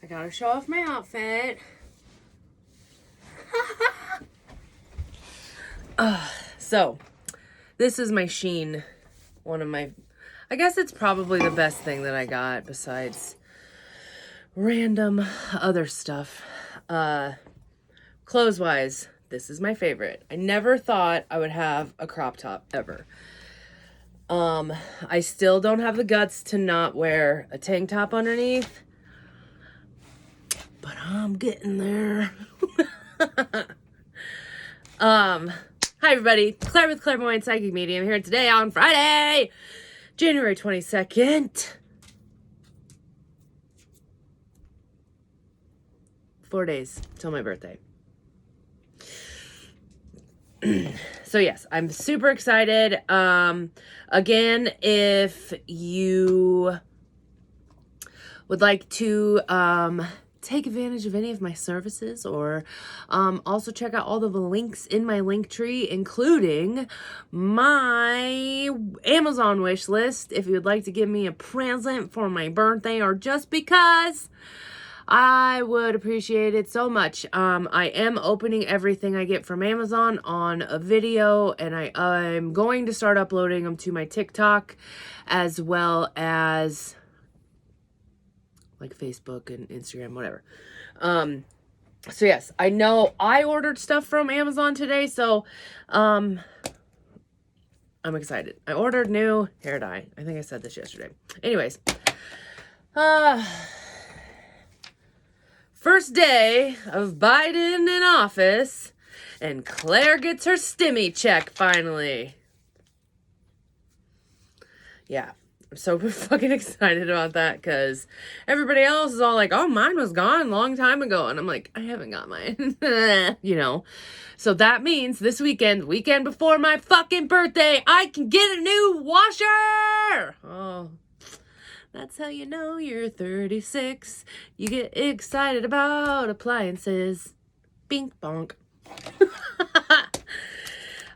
gotta show off my outfit. So, this is my Shein. One of my, I guess it's probably the best thing that I got besides random other stuff. Clothes-wise, this is my favorite. I never thought I would have a crop top ever. I still don't have the guts to not wear a tank top underneath, but I'm getting there. Hi everybody, Claire with Clairvoyant Psychic Medium here today on Friday, January 22nd. 4 days till my birthday. So yes, I'm super excited. Again, if you would like to take advantage of any of my services, or also check out all the links in my link tree, including my Amazon wish list, if you would like to give me a present for my birthday or just because, I would appreciate it so much. I am opening everything I get from Amazon on a video, and I'm going to start uploading them to my TikTok as well as like Facebook and Instagram, whatever. So yes, I know I ordered stuff from Amazon today, so I'm excited. I ordered new hair dye. I think I said this yesterday. Anyways, first day of Biden in office, and Claire gets her stimmy check finally. Yeah. I'm so fucking excited about that because everybody else is all like, oh, mine was gone a long time ago. And I'm like, I haven't got mine, you know. So that means this weekend before my fucking birthday, I can get a new washer. Oh, that's how you know you're 36. You get excited about appliances. Bink bonk.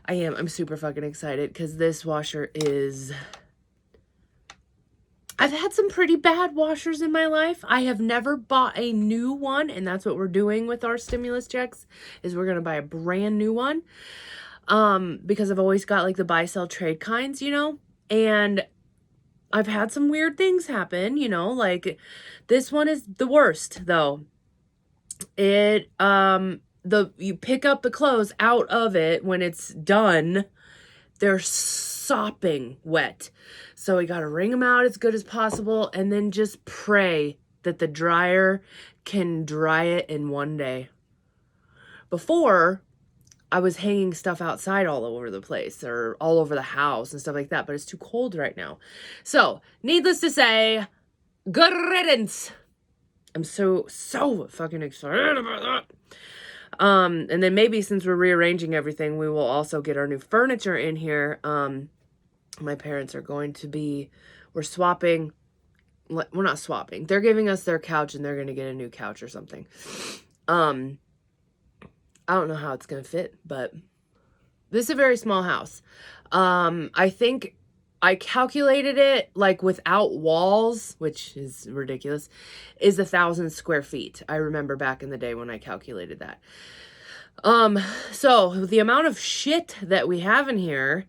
I'm super fucking excited because this washer is... I've had some pretty bad washers in my life. I have never bought a new one, and that's what we're doing with our stimulus checks, is we're going to buy a brand new one. Because I've always got like the buy, sell, trade kinds, you know, and I've had some weird things happen, you know, like this one is the worst though. You pick up the clothes out of it when it's done, they're sopping wet. So we got to wring them out as good as possible and then just pray that the dryer can dry it in one day. Before, I was hanging stuff outside all over the place or all over the house and stuff like that, but it's too cold right now. So, needless to say, good riddance. I'm so fucking excited about that. And then maybe since we're rearranging everything, we will also get our new furniture in here. My parents are going to be, we're not swapping. They're giving us their couch and they're going to get a new couch or something. I don't know how it's going to fit, but this is a very small house. I think I calculated it like without walls, which is ridiculous, is 1,000 square feet. I remember back in the day when I calculated that. So the amount of shit that we have in here,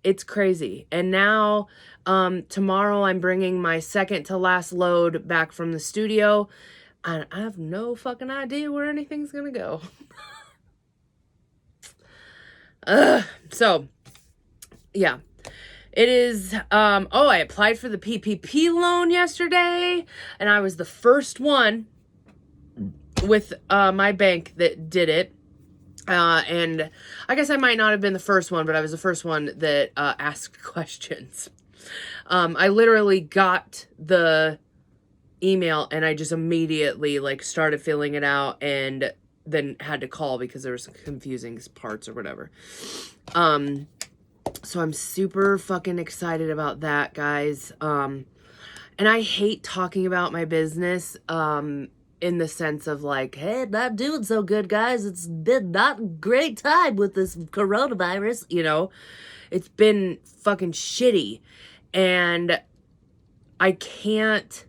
it's crazy. And now, tomorrow I'm bringing my second to last load back from the studio, and I have no fucking idea where anything's gonna go. So, yeah. It is, I applied for the PPP loan yesterday, and I was the first one with, my bank that did it. And I guess I might not have been the first one, but I was the first one that, asked questions. I literally got the email and I just immediately like started filling it out and then had to call because there were some confusing parts or whatever. So I'm super fucking excited about that, guys. And I hate talking about my business, in the sense of like, hey, not doing so good, guys. It's been not a great time with this coronavirus, you know. It's been fucking shitty. And I can't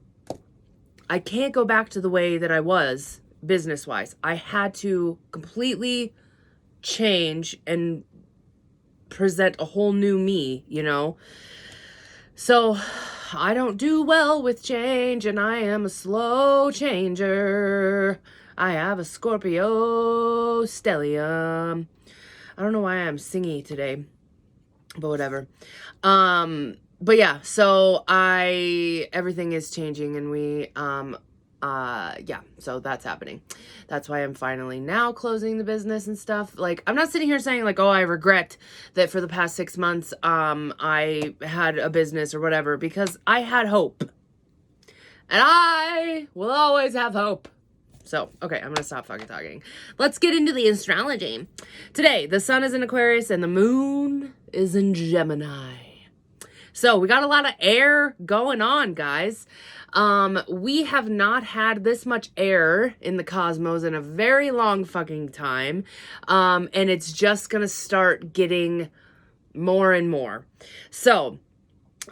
I can't go back to the way that I was business-wise. I had to completely change and present a whole new me, you know? So I don't do well with change, and I am a slow changer. I have a Scorpio stellium. I don't know why I'm singy today, but whatever. But yeah, so everything is changing, and yeah, so that's happening. That's why I'm finally now closing the business and stuff. Like, I'm not sitting here saying like, oh, I regret that for the past 6 months, I had a business or whatever, because I had hope, and I will always have hope. So, okay, I'm going to stop fucking talking. Let's get into the astrology. Today, the sun is in Aquarius and the moon is in Gemini. So we got a lot of air going on, guys. We have not had this much air in the cosmos in a very long fucking time. And it's just going to start getting more and more. So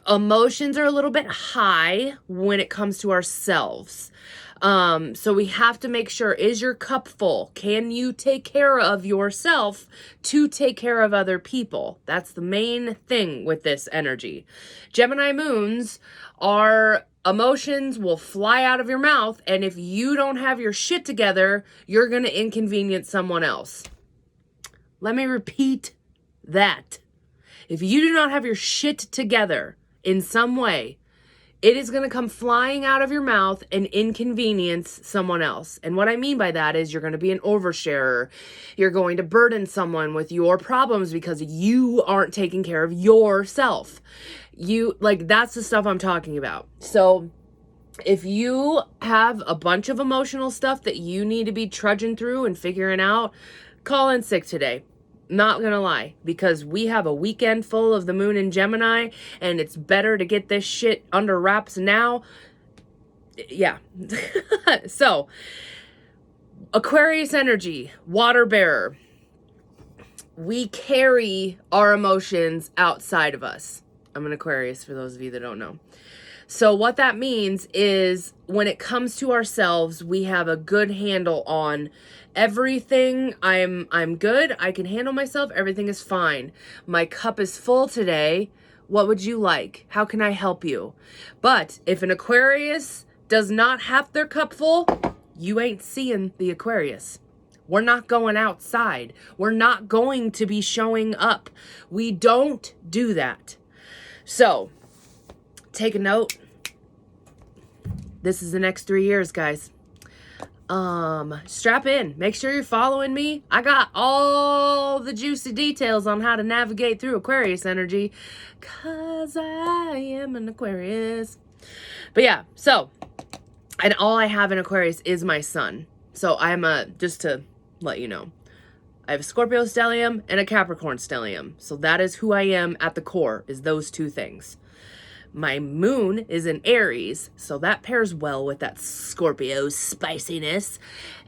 emotions are a little bit high when it comes to ourselves. So we have to make sure, is your cup full? Can you take care of yourself to take care of other people? That's the main thing with this energy. Gemini moons are emotions will fly out of your mouth, and if you don't have your shit together, you're going to inconvenience someone else. Let me repeat that. If you do not have your shit together in some way, it is going to come flying out of your mouth and inconvenience someone else. And what I mean by that is you're going to be an oversharer. You're going to burden someone with your problems because you aren't taking care of yourself. That's the stuff I'm talking about. So if you have a bunch of emotional stuff that you need to be trudging through and figuring out, call in sick today. Not gonna lie, because we have a weekend full of the moon in Gemini, and it's better to get this shit under wraps now. Yeah. So, Aquarius energy, water bearer. We carry our emotions outside of us. I'm an Aquarius, for those of you that don't know. So what that means is when it comes to ourselves, we have a good handle on everything. I'm good. I can handle myself. Everything is fine. My cup is full today. What would you like? How can I help you? But if an Aquarius does not have their cup full, you ain't seeing the Aquarius. We're not going outside. We're not going to be showing up. We don't do that. So, take a note. This is the next 3 years, guys. Strap in. Make sure you're following me. I got all the juicy details on how to navigate through Aquarius energy, 'cause I am an Aquarius. But yeah, so, and all I have in Aquarius is my sun. So just to let you know, I have a Scorpio stellium and a Capricorn stellium. So that is who I am at the core, is those two things. My moon is in Aries, so that pairs well with that Scorpio spiciness.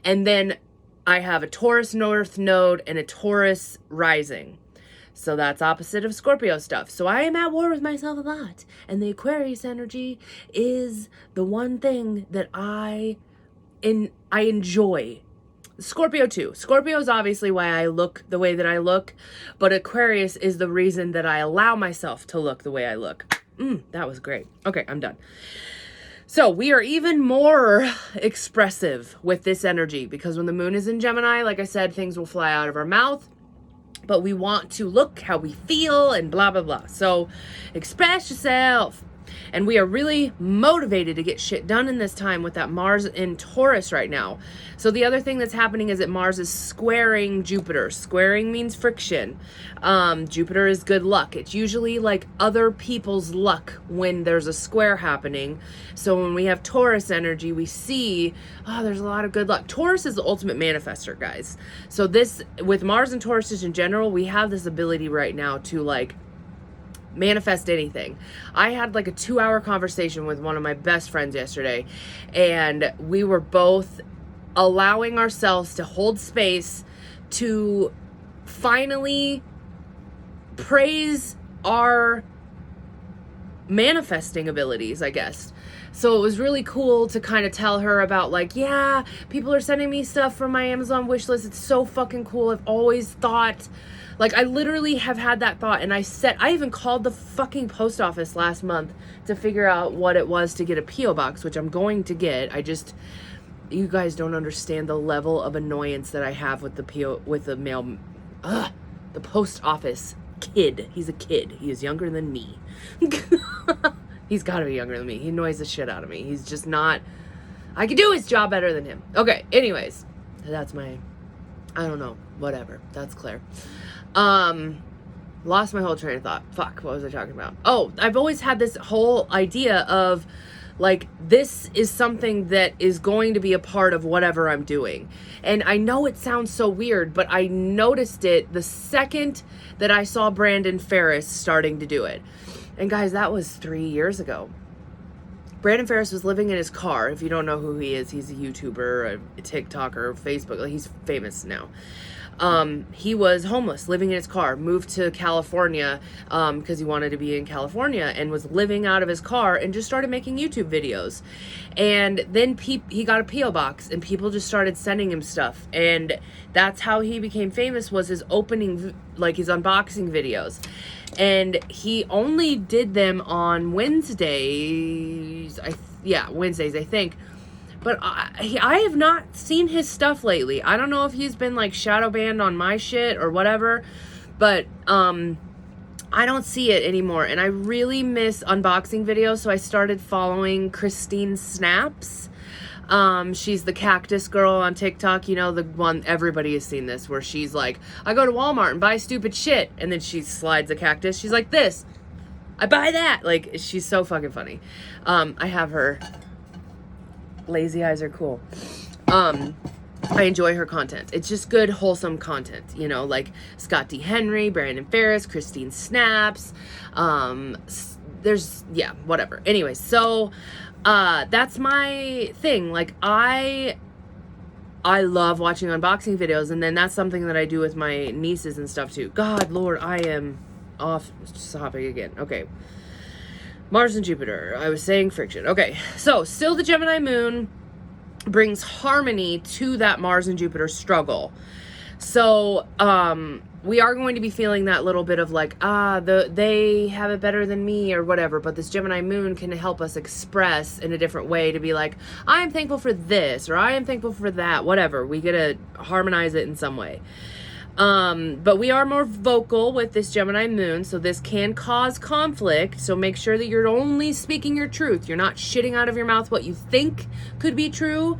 And then I have a Taurus North Node and a Taurus rising. So that's opposite of Scorpio stuff. So I am at war with myself a lot. And the Aquarius energy is the one thing that I enjoy. Scorpio too. Scorpio is obviously why I look the way that I look, but Aquarius is the reason that I allow myself to look the way I look. That was great. Okay, I'm done. So we are even more expressive with this energy because when the moon is in Gemini, like I said, things will fly out of our mouth, but we want to look how we feel and blah, blah, blah. So express yourself. And we are really motivated to get shit done in this time with that Mars in Taurus right now. So the other thing that's happening is that Mars is squaring Jupiter. Squaring means friction. Jupiter is good luck. It's usually like other people's luck when there's a square happening. So when we have Taurus energy, we see, there's a lot of good luck. Taurus is the ultimate manifester, guys. So this, with Mars and Taurus just in general, we have this ability right now to manifest anything. I had a 2-hour conversation with one of my best friends yesterday, and we were both allowing ourselves to hold space to finally praise our manifesting abilities, I guess. So it was really cool to kind of tell her about like, yeah, people are sending me stuff from my Amazon wish list. It's so fucking cool. I've always thought, like, I literally have had that thought. And I even called the fucking post office last month to figure out what it was to get a P.O. box, which I'm going to get. You guys don't understand the level of annoyance that I have with the mail, the post office kid. He's a kid. He is younger than me. He's got to be younger than me. He annoys the shit out of me. He's just not... I can do his job better than him. Okay, anyways. That's my... I don't know. Whatever. That's clear. Lost my whole train of thought. Fuck, what was I talking about? Oh, I've always had this whole idea of, like, this is something that is going to be a part of whatever I'm doing. And I know it sounds so weird, but I noticed it the second that I saw Brandon Ferris starting to do it. And guys, that was 3 years ago. Brandon Ferris was living in his car. If you don't know who he is, he's a YouTuber, a TikToker, Facebook. Like, he's famous now. He was homeless, living in his car, moved to California because he wanted to be in California, and was living out of his car and just started making YouTube videos. And then he got a P.O. box and people just started sending him stuff. And that's how he became famous, was his like his unboxing videos. And he only did them on Wednesdays, Wednesdays, I think. But I have not seen his stuff lately. I don't know if he's been like shadow banned on my shit or whatever, but I don't see it anymore. And I really miss unboxing videos, so I started following Christine Snaps. She's the cactus girl on TikTok, you know, the one, everybody has seen this, where she's like, I go to Walmart and buy stupid shit, and then she slides a cactus. She's like, this, I buy that. Like, she's so fucking funny. I have her. Lazy eyes are cool. I enjoy her content. It's just good, wholesome content, you know, like Scott D. Henry, Brandon Ferris, Christine Snaps. Whatever. Anyway, so that's my thing. Like, I love watching unboxing videos, and then that's something that I do with my nieces and stuff too. God, Lord, I am off topic again. Okay. Mars and Jupiter. I was saying friction. Okay, so still the Gemini moon brings harmony to that Mars and Jupiter struggle. So we are going to be feeling that little bit of like, they have it better than me or whatever, but this Gemini moon can help us express in a different way to be like, I am thankful for this, or I am thankful for that, whatever. We get to harmonize it in some way. But we are more vocal with this Gemini moon, so this can cause conflict. So make sure that you're only speaking your truth. You're not shitting out of your mouth what you think could be true.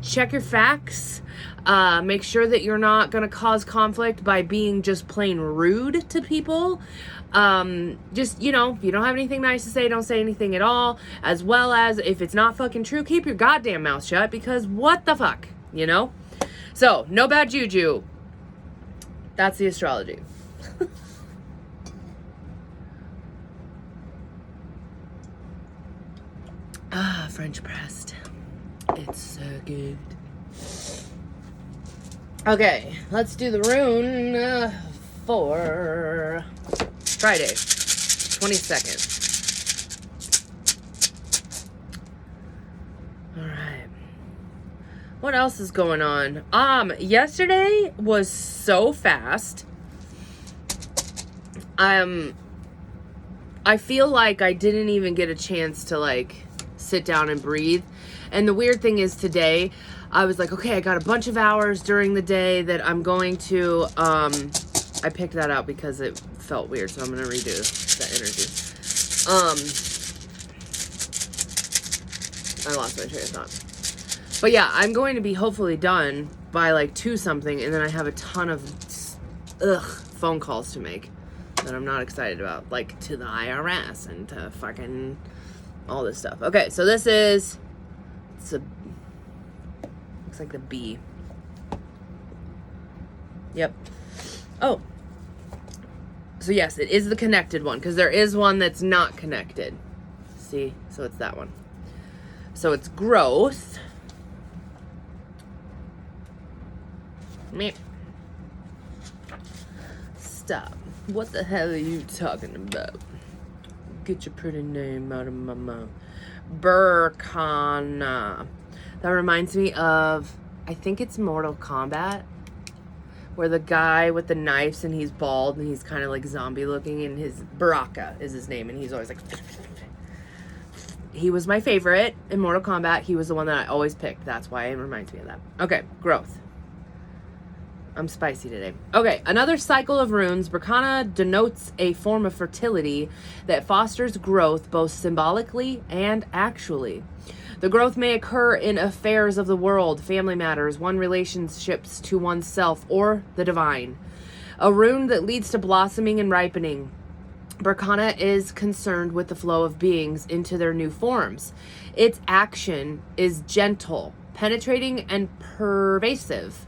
Check your facts. Make sure that you're not going to cause conflict by being just plain rude to people. Just, you know, if you don't have anything nice to say, don't say anything at all. As well as, if it's not fucking true, keep your goddamn mouth shut, because what the fuck, you know? So, no bad juju. That's the astrology. French pressed. It's so good. Okay, let's do the rune for Friday, 22nd. All right. What else is going on? Yesterday was so fast. I feel like I didn't even get a chance to like sit down and breathe. And the weird thing is, today I was like, okay, I got a bunch of hours during the day that I'm going to, I picked that out because it felt weird, so I'm going to redo that energy. I lost my train of thought. But yeah, I'm going to be hopefully done by like 2 something, and then I have a ton of phone calls to make that I'm not excited about, like to the IRS and to fucking all this stuff. Okay, so this is, looks like the B. Yep. Oh. So yes, it is the connected one, because there is one that's not connected. See? So it's that one. So it's growth. Meep. Stop. What the hell are you talking about? Get your pretty name out of my mouth. Burkana. That reminds me of, I think it's Mortal Kombat, where the guy with the knives and he's bald and he's kind of like zombie looking, and his Baraka is his name, and he's always like, he was my favorite in Mortal Kombat. He was the one that I always picked. That's why it reminds me of that. Okay, growth. I'm spicy today. Okay, another cycle of runes. Berkana denotes a form of fertility that fosters growth both symbolically and actually. The growth may occur in affairs of the world, family matters, one relationships to oneself, or the divine. A rune that leads to blossoming and ripening. Berkana is concerned with the flow of beings into their new forms. Its action is gentle, penetrating, and pervasive.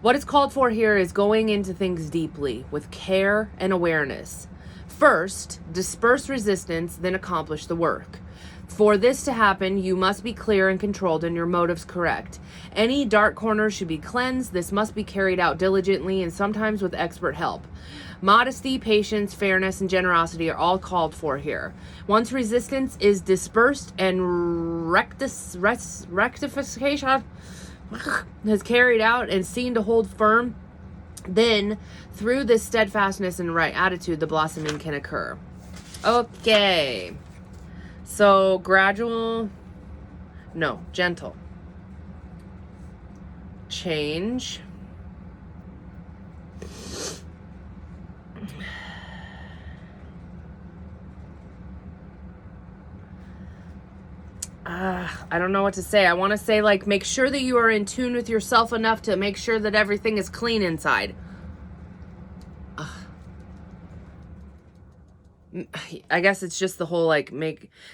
What is called for here is going into things deeply, with care and awareness. First, disperse resistance, then accomplish the work. For this to happen, you must be clear and controlled and your motives correct. Any dark corners should be cleansed. This must be carried out diligently and sometimes with expert help. Modesty, patience, fairness, and generosity are all called for here. Once resistance is dispersed and rectification has carried out and seen to hold firm, then through this steadfastness and right attitude, the blossoming can occur. Okay. So gentle. Change. I don't know what to say. I want to say, like, make sure that you are in tune with yourself enough to make sure that everything is clean inside. I guess it's just the whole, like,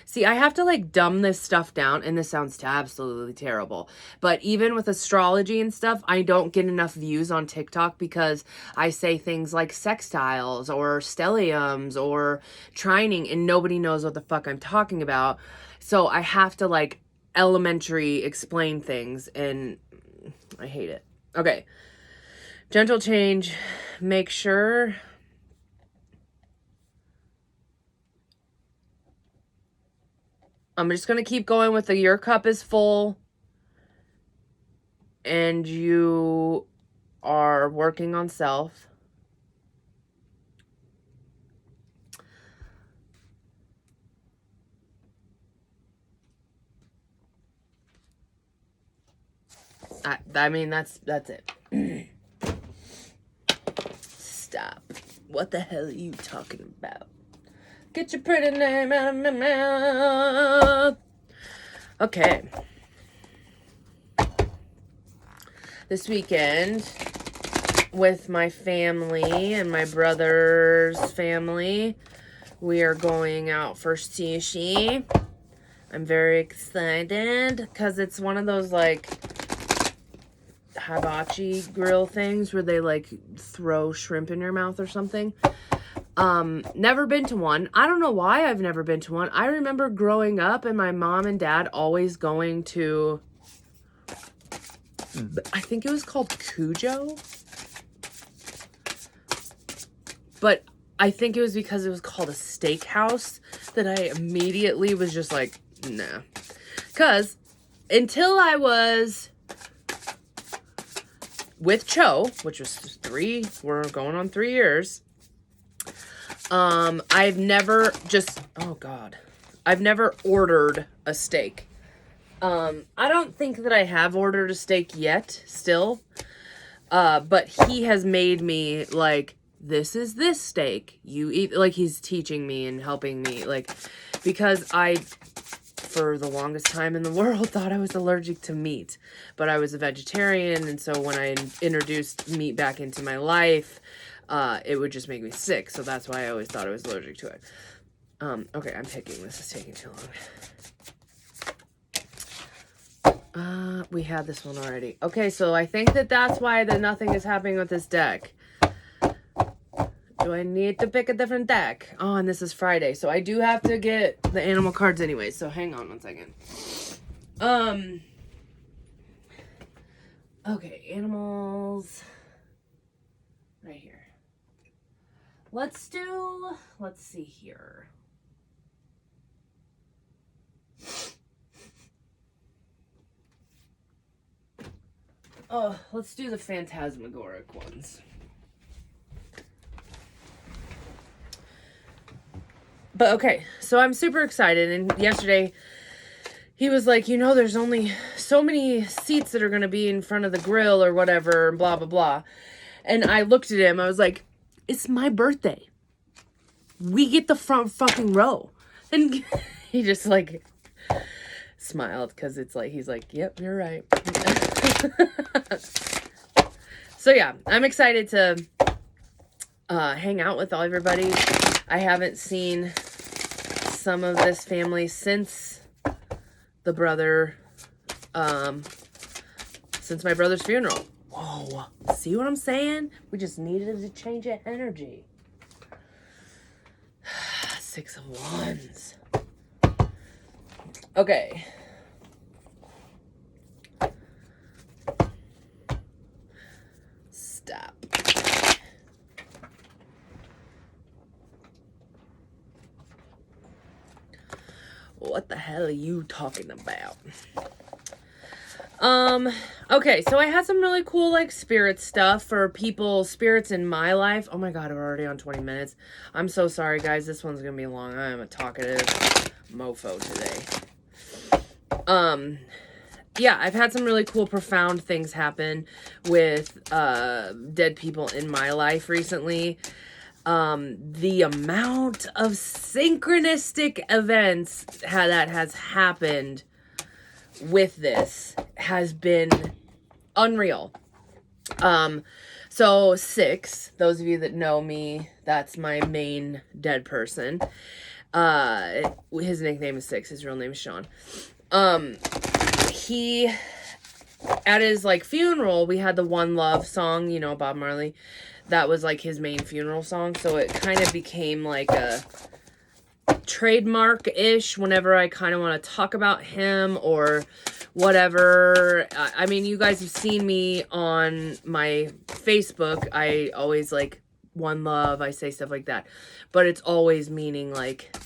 see, I have to, like, dumb this stuff down, and this sounds absolutely terrible. But even with astrology and stuff, I don't get enough views on TikTok because I say things like sextiles or stelliums or trining, and nobody knows what the fuck I'm talking about. So I have to, like, elementary explain things, and I hate it. Okay. Gentle change. Make sure... I'm just going to keep going with the your cup is full and you are working on self. I mean, that's it. Stop. What the hell are you talking about? Get your pretty name out of my mouth. Okay. This weekend, with my family and my brother's family, we are going out for sushi. I'm very excited because it's one of those, like, hibachi grill things where they, like, throw shrimp in your mouth or something. Never been to one. I don't know why I've never been to one. I remember growing up and my mom and dad always going to, I think it was called Cujo. But I think it was because it was called a steakhouse that I immediately was just like, nah. Because until I was with Cho, which was we're going on 3 years, I've never I've never ordered a steak. I don't think that I have ordered a steak yet still. But he has made me, like, this is this steak. You eat, like, he's teaching me and helping me, like, because I, for the longest time in the world, thought I was allergic to meat. But I was a vegetarian, and so when I introduced meat back into my life, it would just make me sick, so that's why I always thought I was allergic to it. Okay, I'm picking. This is taking too long. We had this one already. Okay, so I think that that's why nothing is happening with this deck. Do I need to pick a different deck? Oh, and this is Friday, so I do have to get the animal cards anyway, so hang on one second. Okay, animals. Right here. Let's see here. Oh, let's do the phantasmagoric ones. But okay, so I'm super excited. And yesterday, he was like, you know, there's only so many seats that are going to be in front of the grill or whatever, blah, blah, blah. And I looked at him. I was like, it's my birthday. We get the front fucking row. And he just like smiled because it's like, he's like, yep, you're right. So yeah, I'm excited to hang out with everybody. I haven't seen some of this family since the brother, since my brother's funeral. Whoa, see what I'm saying? We just needed to change of energy. 6 of Wands. Okay. Stop. What the hell are you talking about? Okay, so I had some really cool, like, spirit stuff for people, spirits in my life. Oh my god, we're already on 20 minutes. I'm so sorry, guys. This one's gonna be long. I am a talkative mofo today. Yeah, I've had some really cool, profound things happen with, dead people in my life recently. The amount of synchronistic events that has happened with this has been unreal. So 6, those of you that know me, that's my main dead person. His nickname is 6, his real name is Sean. He, at his, like, funeral, we had the One Love song, you know, Bob Marley. That was, like, his main funeral song, so it kind of became, like, a trademark-ish whenever I kind of want to talk about him or whatever. I mean, you guys have seen me on my Facebook. I always, like, One Love, I say stuff like that. But it's always meaning, like...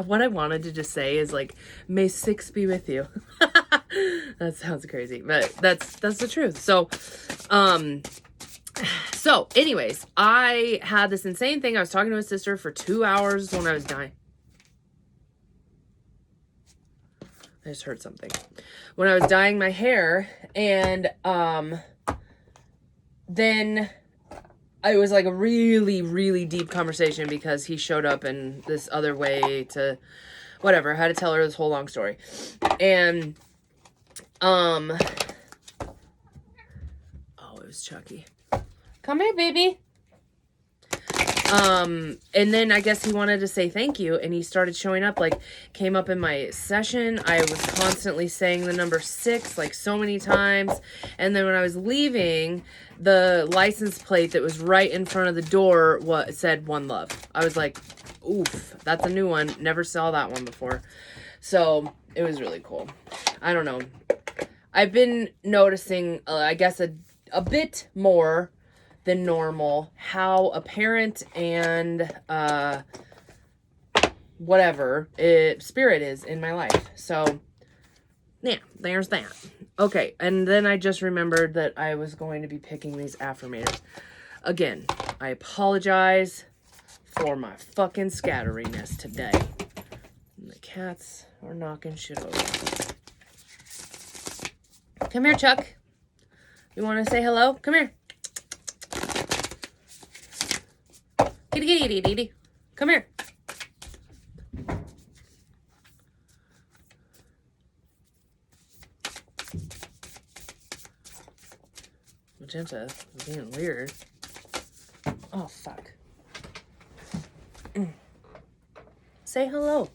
what I wanted to just say is, like, may 6 be with you. That sounds crazy, but that's the truth. So anyways, I had this insane thing. I was talking to his sister for 2 hours when I was dying. I just heard something. When I was dyeing my hair, and then it was like a really, really deep conversation because he showed up in this other way to whatever. I had to tell her this whole long story. And oh, it was Chucky. Come here, baby. And then I guess he wanted to say thank you, and he started showing up, like, came up in my session. I was constantly saying the number 6, like, so many times. And then when I was leaving, the license plate that was right in front of the door said One Love. I was like, oof, that's a new one. Never saw that one before. So it was really cool. I don't know. I've been noticing, I guess, a bit more than normal how a parent and whatever spirit is in my life. So yeah, there's that. Okay, and then I just remembered that I was going to be picking these affirmators. Again, I apologize for my fucking scatteriness today. And the cats are knocking shit over. Come here, Chuck. You want to say hello? Come here. Kitty, kitty, kitty, kitty. Come here. Magenta is being weird. Oh, fuck. Say hello.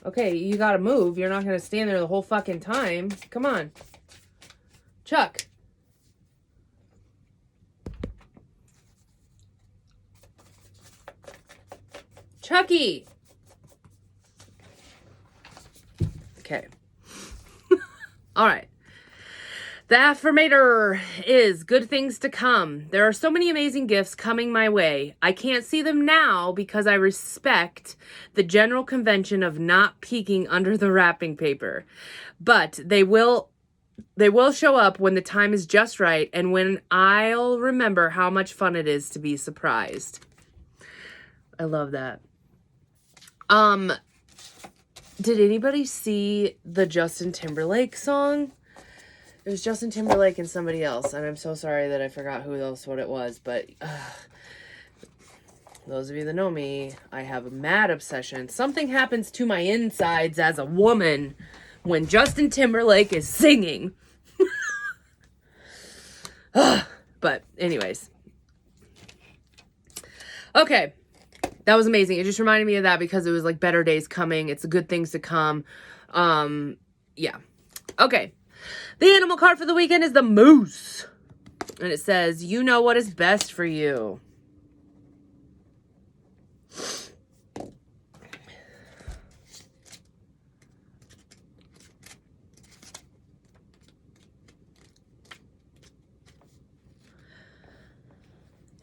Okay, you gotta move. You're not gonna stand there the whole fucking time. Come on. Chuck. Chucky. Okay. All right. The affirmator is good things to come. There are so many amazing gifts coming my way. I can't see them now because I respect the general convention of not peeking under the wrapping paper. But they will show up when the time is just right and when I'll remember how much fun it is to be surprised. I love that. Did anybody see the Justin Timberlake song? It was Justin Timberlake and somebody else, and I'm so sorry that I forgot what it was, but those of you that know me, I have a mad obsession. Something happens to my insides as a woman when Justin Timberlake is singing. But anyways. Okay. That was amazing. It just reminded me of that because it was like better days coming. It's the good things to come. Yeah. Okay. The animal card for the weekend is the moose. And it says, you know what is best for you.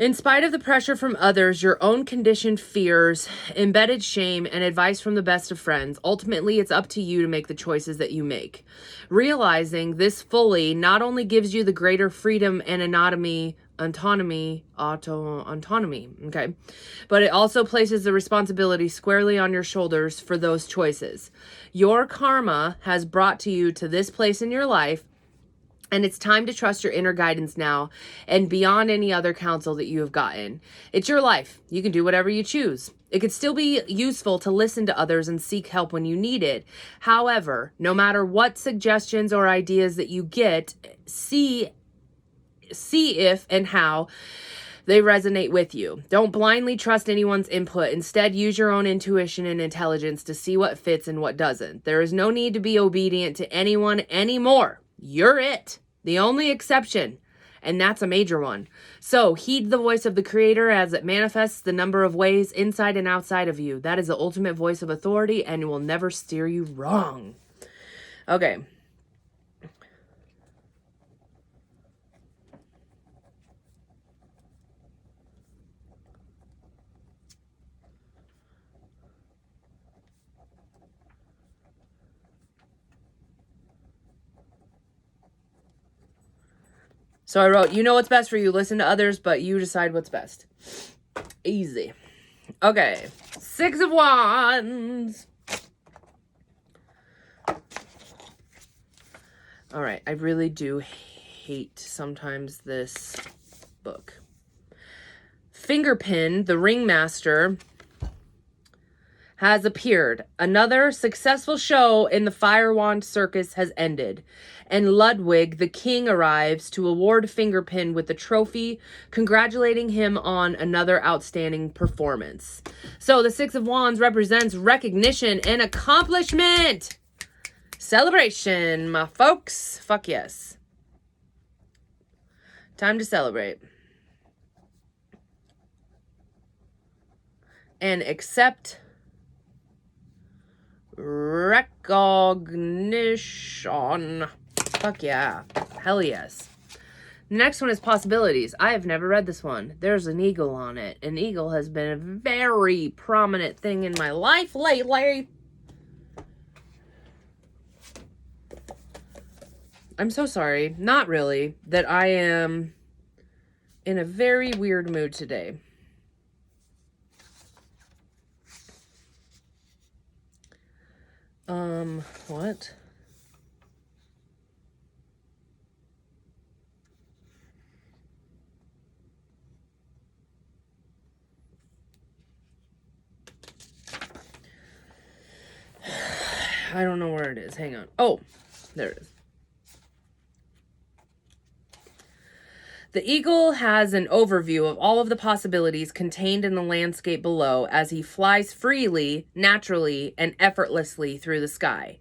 In spite of the pressure from others, your own conditioned fears, embedded shame, and advice from the best of friends, ultimately it's up to you to make the choices that you make. Realizing this fully not only gives you the greater freedom and autonomy, okay, but it also places the responsibility squarely on your shoulders for those choices. Your karma has brought you to this place in your life, and it's time to trust your inner guidance now and beyond any other counsel that you have gotten. It's your life. You can do whatever you choose. It could still be useful to listen to others and seek help when you need it. However, no matter what suggestions or ideas that you get, see if and how they resonate with you. Don't blindly trust anyone's input. Instead, use your own intuition and intelligence to see what fits and what doesn't. There is no need to be obedient to anyone anymore. You're it. The only exception. And that's a major one. So heed the voice of the Creator as it manifests the number of ways inside and outside of you. That is the ultimate voice of authority and will never steer you wrong. Okay. So I wrote, you know what's best for you. Listen to others, but you decide what's best. Easy. Okay. 6 of Wands. All right. I really do hate sometimes this book. Fingerpin, the ringmaster, has appeared. Another successful show in the Fire Wand Circus has ended, and Ludwig, the king, arrives to award Fingerpin with the trophy, congratulating him on another outstanding performance. So the 6 of Wands represents recognition and accomplishment. Celebration, my folks. Fuck yes. Time to celebrate. And accept recognition. Fuck yeah. Hell yes. Next one is possibilities. I have never read this one. There's an eagle on it. An eagle has been a very prominent thing in my life lately. I'm so sorry. Not really. That I am in a very weird mood today. What? I don't know where it is. Hang on. Oh, there it is. The eagle has an overview of all of the possibilities contained in the landscape below as he flies freely, naturally, and effortlessly through the sky.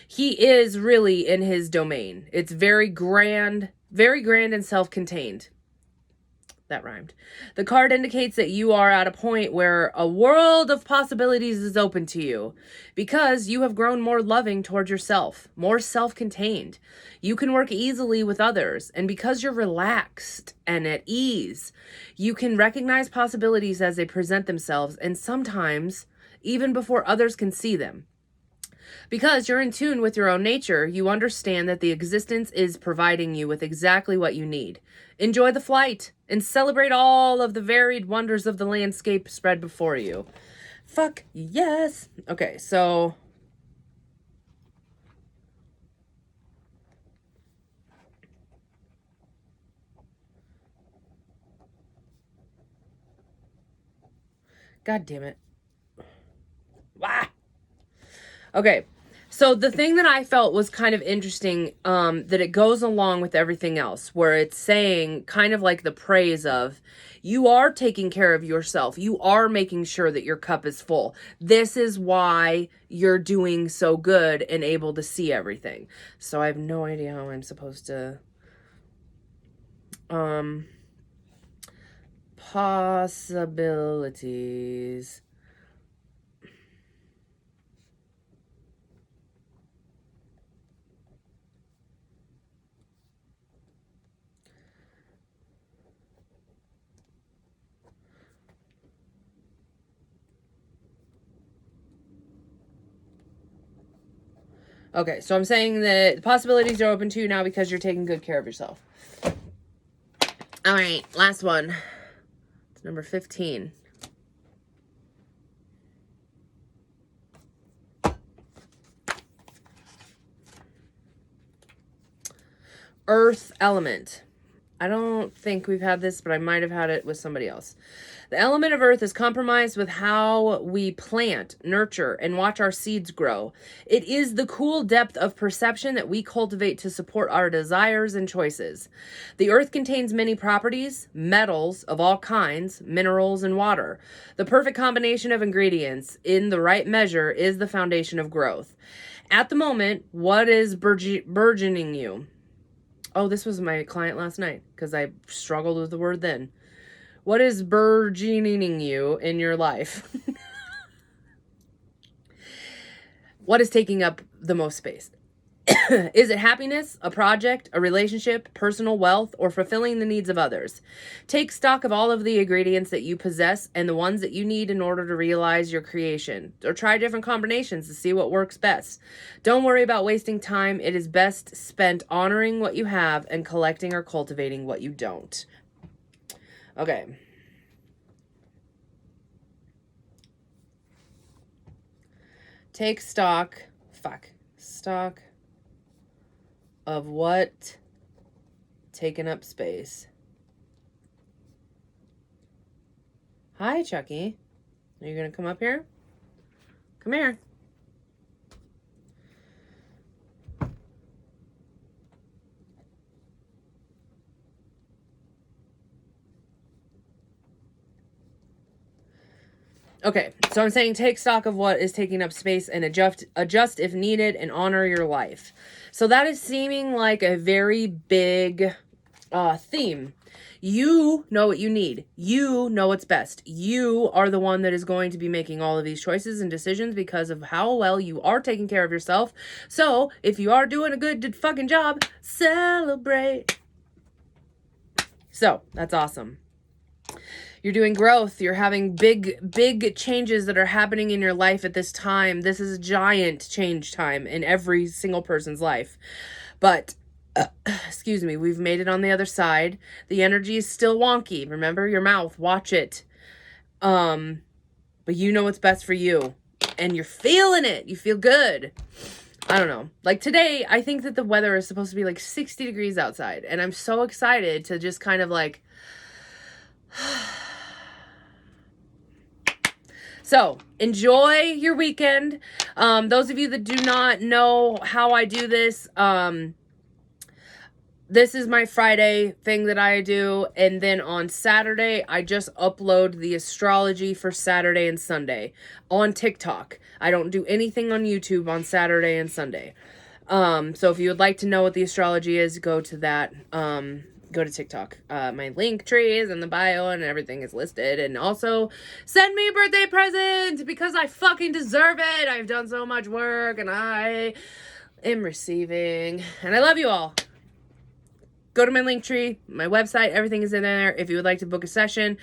He is really in his domain. It's very grand and self-contained. That rhymed. The card indicates that you are at a point where a world of possibilities is open to you because you have grown more loving toward yourself, more self-contained. You can work easily with others, and because you're relaxed and at ease, you can recognize possibilities as they present themselves, and sometimes even before others can see them. Because you're in tune with your own nature, you understand that the existence is providing you with exactly what you need. Enjoy the flight and celebrate all of the varied wonders of the landscape spread before you. Fuck yes. Okay, so God damn it. Wah! Okay. So the thing that I felt was kind of interesting, that it goes along with everything else, where it's saying kind of like the praise of, you are taking care of yourself. You are making sure that your cup is full. This is why you're doing so good and able to see everything. So I have no idea how I'm supposed to, possibilities. Okay, so I'm saying that the possibilities are open to you now because you're taking good care of yourself. All right, last one. It's number 15. Earth element. I don't think we've had this, but I might have had it with somebody else. The element of earth is compromised with how we plant, nurture, and watch our seeds grow. It is the cool depth of perception that we cultivate to support our desires and choices. The earth contains many properties, metals of all kinds, minerals, and water. The perfect combination of ingredients in the right measure is the foundation of growth. At the moment, what is burgeoning you? Oh, this was my client last night because I struggled with the word then. What is burgeoning you in your life? What is taking up the most space? Is it happiness, a project, a relationship, personal wealth, or fulfilling the needs of others? Take stock of all of the ingredients that you possess and the ones that you need in order to realize your creation. Or try different combinations to see what works best. Don't worry about wasting time. It is best spent honoring what you have and collecting or cultivating what you don't. Okay. Take stock. Stock of what taking up space. Hi, Chucky. Are you going to come up here? Come here. Okay, so I'm saying take stock of what is taking up space and adjust if needed and honor your life. So that is seeming like a very big theme. You know what you need. You know what's best. You are the one that is going to be making all of these choices and decisions because of how well you are taking care of yourself. So if you are doing a good fucking job, celebrate. So that's awesome. You're doing growth. You're having big changes that are happening in your life at this time. This is a giant change time in every single person's life. But, excuse me, we've made it on the other side. The energy is still wonky. Remember your mouth. Watch it. But you know what's best for you. And you're feeling it. You feel good. I don't know. Like today, I think that the weather is supposed to be like 60 degrees outside. And I'm so excited to just kind of like... So, enjoy your weekend. Those of you that do not know how I do this, this is my Friday thing that I do. And then on Saturday, I just upload the astrology for Saturday and Sunday on TikTok. I don't do anything on YouTube on Saturday and Sunday. So if you would like to know what the astrology is, go to that go to TikTok. My link tree is in the bio and everything is listed. And also send me a birthday present because I fucking deserve it. I've done so much work and I am receiving. And I love you all. Go to my link tree, my website, everything is in there if you would like to book a session.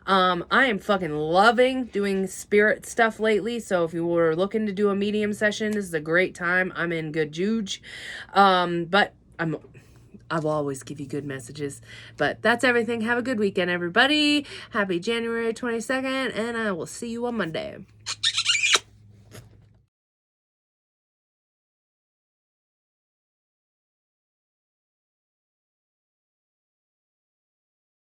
I am fucking loving doing spirit stuff lately, so if you were looking to do a medium session, this is a great time. I'm in good juge. But I will always give you good messages. But that's everything. Have a good weekend, everybody. Happy January 22nd, and I will see you on Monday.